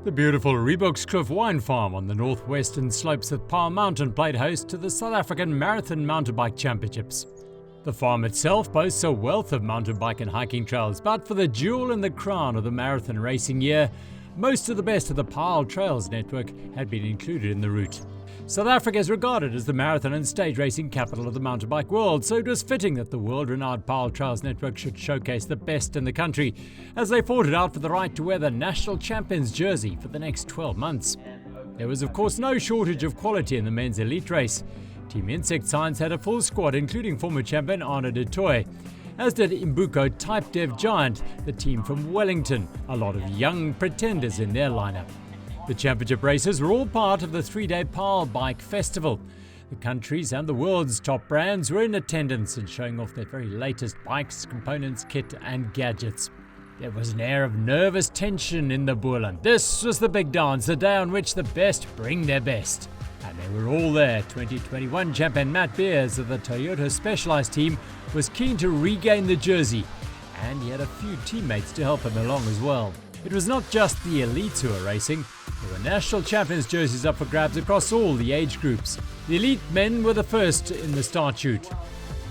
The beautiful Reebokskloof wine farm on the northwestern slopes of Paarl Mountain played host to the South African Marathon Mountain Bike Championships. The farm itself boasts a wealth of mountain bike and hiking trails, but for the jewel in the crown of the marathon racing year, most of the best of the Paarl Trails network had been included in the route. South Africa is regarded as the marathon and stage racing capital of the mountain bike world, so it was fitting that the world-renowned Paarl Trails network should showcase the best in the country as they fought it out for the right to wear the national champions jersey for the next 12 months. There was of course no shortage of quality in the men's elite race. Team Insect Science had a full squad including former champion Arnaud du Toit, as did Imbuko Type Dev Giant, the team from Wellington, a lot of young pretenders in their lineup. The championship races were all part of the 3-day Paarl Bike Festival. The country's and the world's top brands were in attendance and showing off their very latest bikes, components, kit and gadgets. There was an air of nervous tension in the Boerland. This was the big dance, the day on which the best bring their best. And they were all there. 2021 champion Matt Beers of the Toyota Specialized team was keen to regain the jersey, and he had a few teammates to help him along as well. It was not just the elites who were racing. There were national champions jerseys up for grabs across all the age groups. The elite men were the first in the start chute.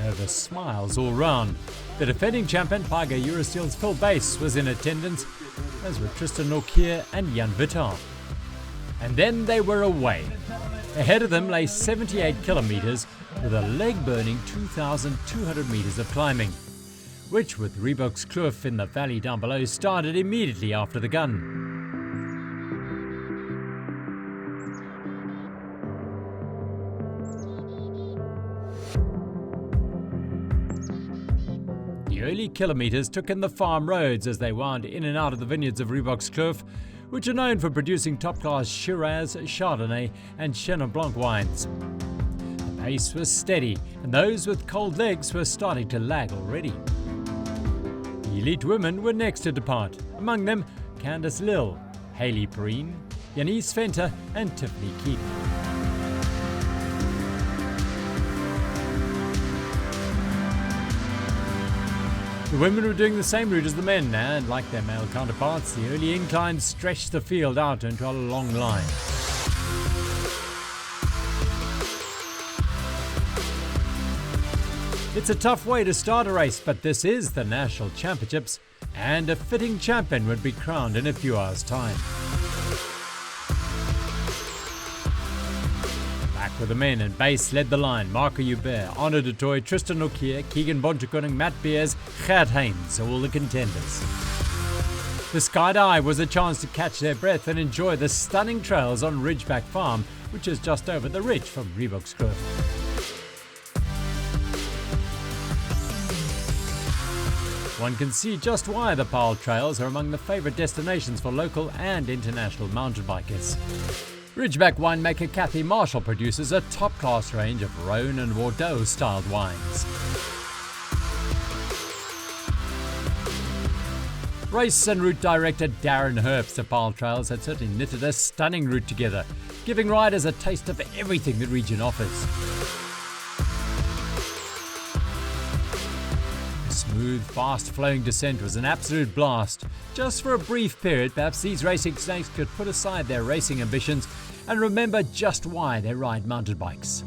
Nervous smiles all round. The defending champion Tiger Eurosteel's Phil Bass was in attendance, as were Tristan Norkier and Jan Vital. And then they were away. Ahead of them lay 78 kilometers with a leg-burning 2,200 meters of climbing, which with Reebokskloof in the valley down below started immediately after the gun. The early kilometers took in the farm roads as they wound in and out of the vineyards of Reebokskloof, which are known for producing top-class Shiraz, Chardonnay and Chenin Blanc wines. The pace was steady, and those with cold legs were starting to lag already. The elite women were next to depart, among them Candice Lill, Hayley Perrine, Janice Venter and Tiffany Keaton. The women were doing the same route as the men, and like their male counterparts, the early inclines stretched the field out into a long line. It's a tough way to start a race, but this is the National Championships, and a fitting champion would be crowned in a few hours' time. Back with the men, and Bass led the line. Marco Hubert, Arnaud du Toit, Tristan Norkier, Keegan Bontekoning, Matt Beers, Gert Haynes, all the contenders. The skydive was a chance to catch their breath and enjoy the stunning trails on Ridgeback Farm, which is just over the ridge from Reebokskloof. One can see just why the Paarl Trails are among the favourite destinations for local and international mountain bikers. Ridgeback winemaker Kathy Marshall produces a top-class range of Rhone and Bordeaux-styled wines. Race and route director Darren Herbst of Paarl Trails had certainly knitted a stunning route together, giving riders a taste of everything the region offers. Smooth, fast-flowing descent was an absolute blast. Just for a brief period, perhaps these racing snakes could put aside their racing ambitions and remember just why they ride mountain bikes.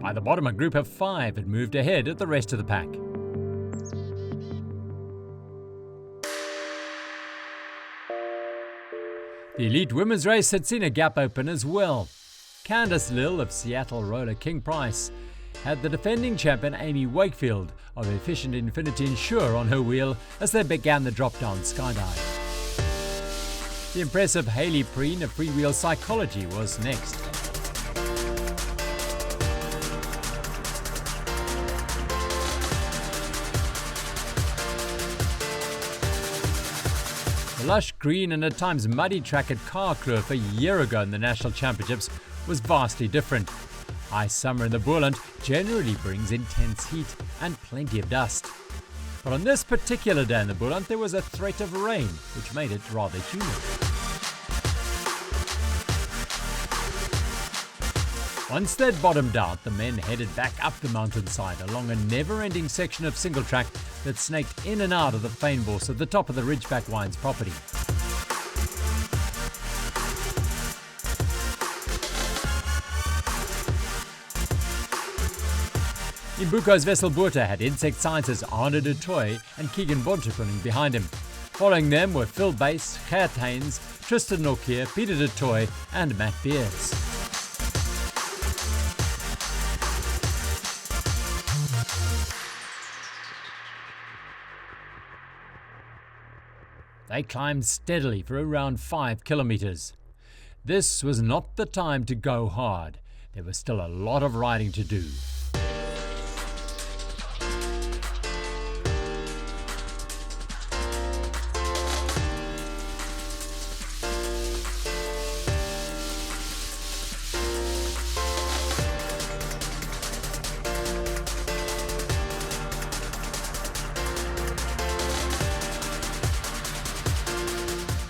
By the bottom, a group of 5 had moved ahead of the rest of the pack. The elite women's race had seen a gap open as well. Candice Lill of Seattle roller King Price had the defending champion Amy Wakefield of Efficient Infinity Insure on her wheel as they began the drop-down skydive. The impressive Hayley Perrine of Freewheel Psychology was next. The lush green and at times muddy track at Karkloof a year ago in the National Championships was vastly different. High summer in the Boerland generally brings intense heat and plenty of dust. But on this particular day in the Boerland there was a threat of rain, which made it rather humid. Once they'd bottomed out, the men headed back up the mountainside along a never-ending section of single track that snaked in and out of the fynbos at the top of the Ridgeback Wines property. Imbuko's Wesselboerte had insect scientists Arne de Toy and Keegan Bontekoning behind him. Following them were Phil Bass, Gert Haynes, Tristan Norkeer, Peter de Toy and Matt Beers. They climbed steadily for around 5 kilometers. This was not the time to go hard. There was still a lot of riding to do.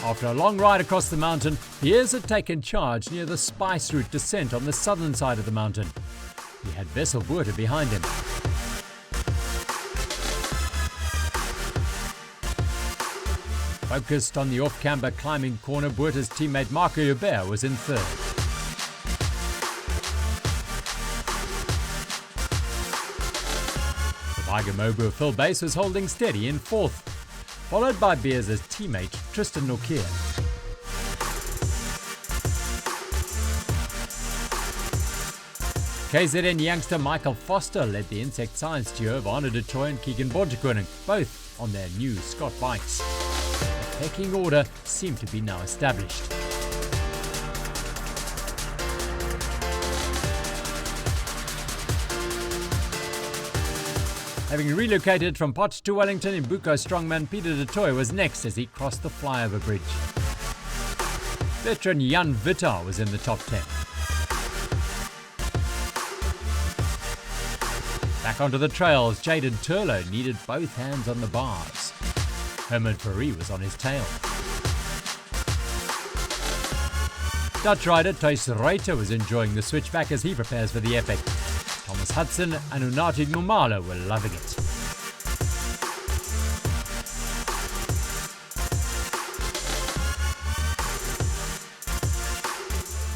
After a long ride across the mountain, Beers had taken charge near the Spice Route descent on the southern side of the mountain. He had Wesselboerte behind him. Focused on the off-camber climbing corner, Boerte's teammate Marco Hubert was in third. The Bagamobu Phil Bass was holding steady in fourth, followed by Beers' teammate Tristan Norkeer. KZN youngster Michael Foster led the insect science duo of Arne de Toy and Keegan Bontekoning, both on their new Scott bikes. The pecking order seemed to be now established. Having relocated from Potch to Wellington, Imbuko strongman Peter de Toy was next as he crossed the flyover bridge. Veteran Jan Vittar was in the top 10. Back onto the trails, Jaden Turlo needed both hands on the bars. Herman Fourie was on his tail. Dutch rider Thijs Reuter was enjoying the switchback as he prepares for the epic. Thomas Hudson and Unati Numalo were loving it.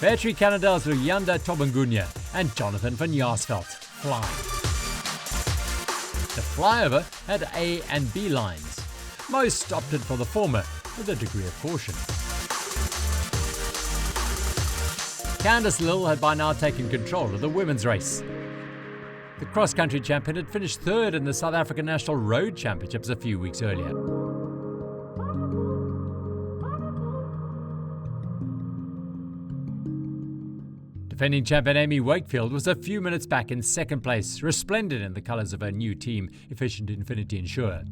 Beatrice Canadel's Luyanda Tobangunya and Jonathan van Jaarsveld fly. The flyover had A and B lines. Most opted for the former with a degree of caution. Candice Lill had by now taken control of the women's race. The cross-country champion had finished third in the South African National Road Championships a few weeks earlier. Defending champion Amy Wakefield was a few minutes back in second place, resplendent in the colours of her new team, Efficient Infinity Insure.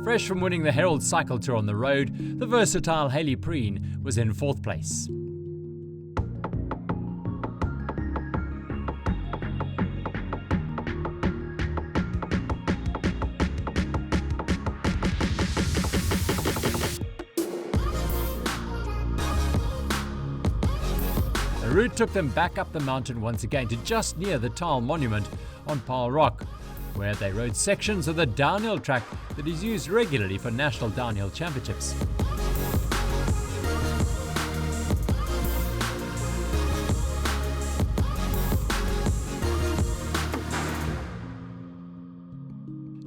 Fresh from winning the Herald Cycle Tour on the road, the versatile Hayley Preen was in fourth place. The route took them back up the mountain once again to just near the Taal Monument on Paarl Rock, where they rode sections of the downhill track that is used regularly for national downhill championships.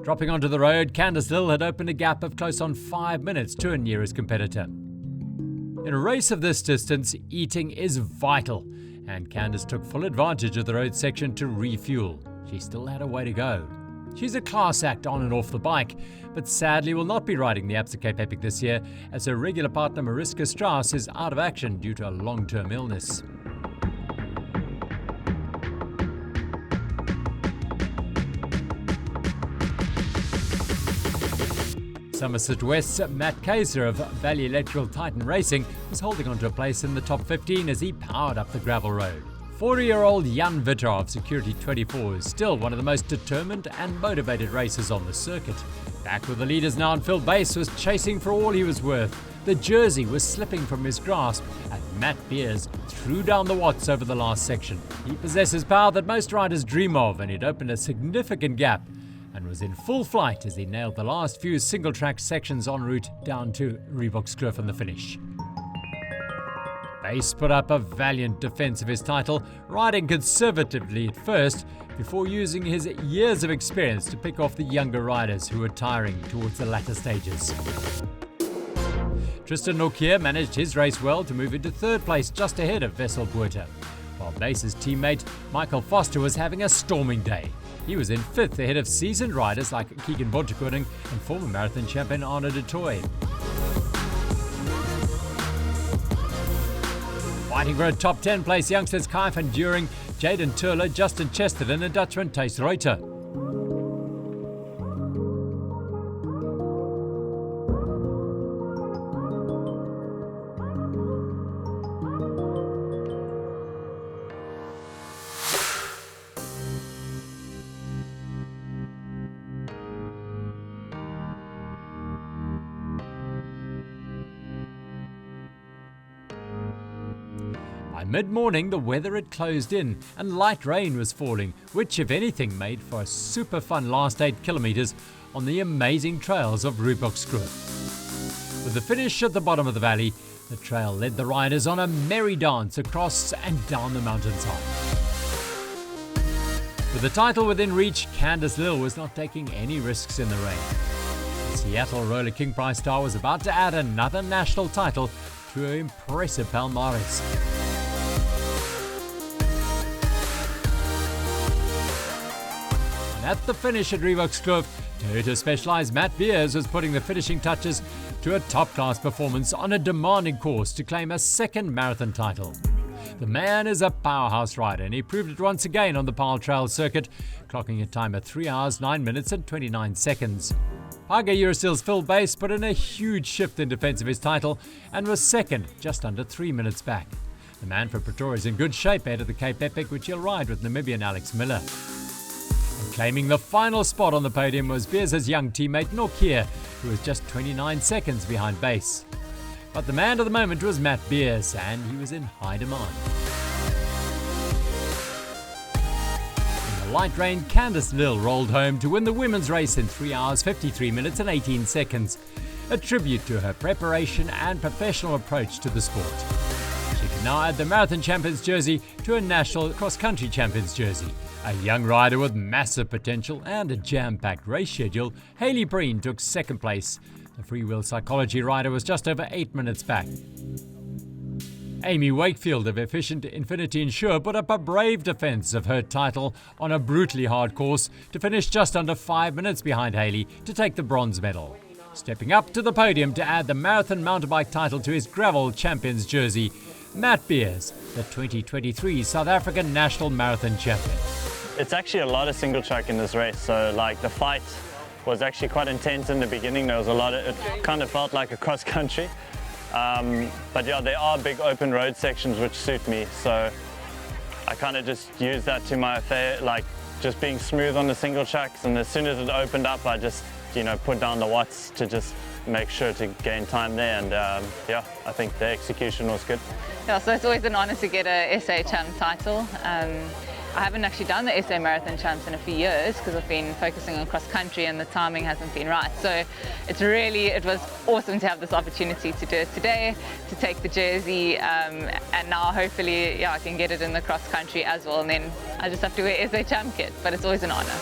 Dropping onto the road, Candice Lill had opened a gap of close on 5 minutes to her nearest competitor. In a race of this distance, eating is vital, and Candice took full advantage of the road section to refuel. She still had a way to go. She's a class act on and off the bike, but sadly will not be riding the Absa Cape Epic this year, as her regular partner Mariska Strauss is out of action due to a long-term illness. Somerset West's Matt Kaiser of Valley Electrical Titan Racing was holding on to a place in the top 15 as he powered up the gravel road. 40-year-old Jan Vittar of Security 24 is still one of the most determined and motivated racers on the circuit, Back with the leaders now, and Phil Bass was chasing for all he was worth. The jersey was slipping from his grasp, and Matt Beers threw down the watts over the last section. He possesses power that most riders dream of, and it opened a significant gap and was in full flight as he nailed the last few single-track sections en route down to Reebokskloof in the finish. Bass put up a valiant defence of his title, riding conservatively at first before using his years of experience to pick off the younger riders who were tiring towards the latter stages. Tristan Norkier managed his race well to move into third place just ahead of Wessel Buerter, while Bass's teammate Michael Foster was having a storming day. He was in fifth ahead of seasoned riders like Keegan Bontekoning and former marathon champion Arno de Toy. Fighting for a top 10 place, youngsters Kai van During, Jaden Turler, Justin Chesterton and Dutchman Thijs Reuter. By mid-morning, the weather had closed in and light rain was falling, which, if anything, made for a super fun last 8 kilometres on the amazing trails of Reebokskloof. With the finish at the bottom of the valley, the trail led the riders on a merry dance across and down the mountainside. With the title within reach, Candice Lill was not taking any risks in the rain. The Seattle Roller King Prize star was about to add another national title to her impressive palmares. At the finish at Reebokskloof, Toyota Specialized Matt Beers was putting the finishing touches to a top-class performance on a demanding course to claim a second marathon title. The man is a powerhouse rider, and he proved it once again on the Paarl Trail circuit, clocking a time of 3 hours, 9 minutes and 29 seconds. Haga Eurostil's Phil Bass put in a huge shift in defence of his title and was second, just under 3 minutes back. The man from Pretoria is in good shape ahead of the Cape Epic, which he'll ride with Namibian Alex Miller. And claiming the final spot on the podium was Beers' young teammate Norkier, who was just 29 seconds behind Bass. But the man of the moment was Matt Beers, and he was in high demand. In the light rain, Candice Lill rolled home to win the women's race in 3 hours, 53 minutes and 18 seconds, a tribute to her preparation and professional approach to the sport. She can now add the Marathon Champions jersey to a National Cross-Country Champions jersey. A young rider with massive potential and a jam-packed race schedule, Hayley Breen took second place. The freewheel psychology rider was just over 8 minutes back. Amy Wakefield of Efficient Infinity Insure put up a brave defence of her title on a brutally hard course to finish just under 5 minutes behind Hayley to take the bronze medal. Stepping up to the podium to add the marathon mountain bike title to his gravel champions jersey, Matt Beers, the 2023 South African National Marathon Champion. It's actually a lot of single track in this race, so like the fight was actually quite intense in the beginning. There was a lot of, it kind of felt like a cross country. But yeah, there are big open road sections which suit me, so I kind of just use that to my affair, like just being smooth on the single tracks, and as soon as it opened up, I just, put down the watts to just make sure to gain time there, and yeah, I think the execution was good. Yeah, so it's always an honor to get a SA Champ title. I haven't actually done the SA Marathon Champs in a few years because I've been focusing on cross country and the timing hasn't been right. So it was awesome to have this opportunity to do it today, to take the jersey, and now hopefully I can get it in the cross country as well, and then I just have to wear SA Champ kit, but it's always an honor.